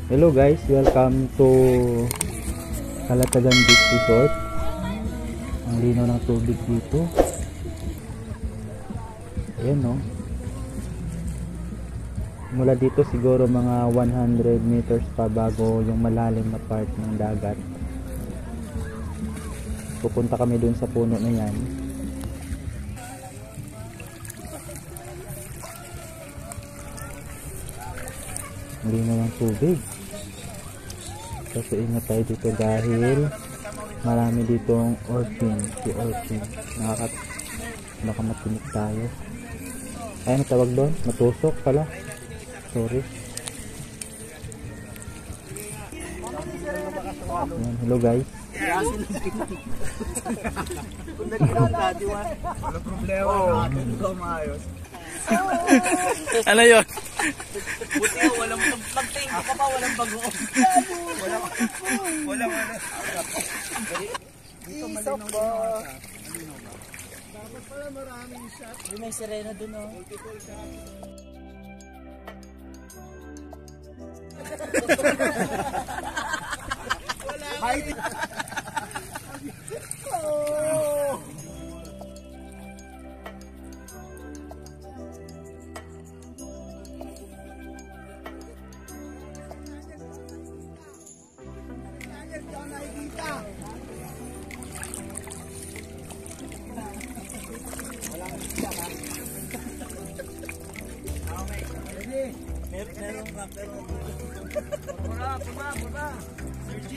Hello guys, welcome to Calatagan Beach Resort. Ang linaw ng tubig dito. Ayan no. Mula dito siguro mga 100 meters pa bago yung malalim na part ng dagat. Pupunta kami dun sa puno na yan. Ang linaw ng tubig. Kasi ingat tayo dito dahil marami ditong orphan, baka matinik tayo. Ay, tawag doon? Matusok pala. Sorry. Ayan, hello guys. Walang problema. Ikaw maayos. Ano yun? Buti nga walang mag-thank you ka pa, walang bagoong. Walang dito malinaw ba? Dapat pala maraming shot. May sirena dun oh. Multiple shot. Wala. Oh. Bura. Sir G.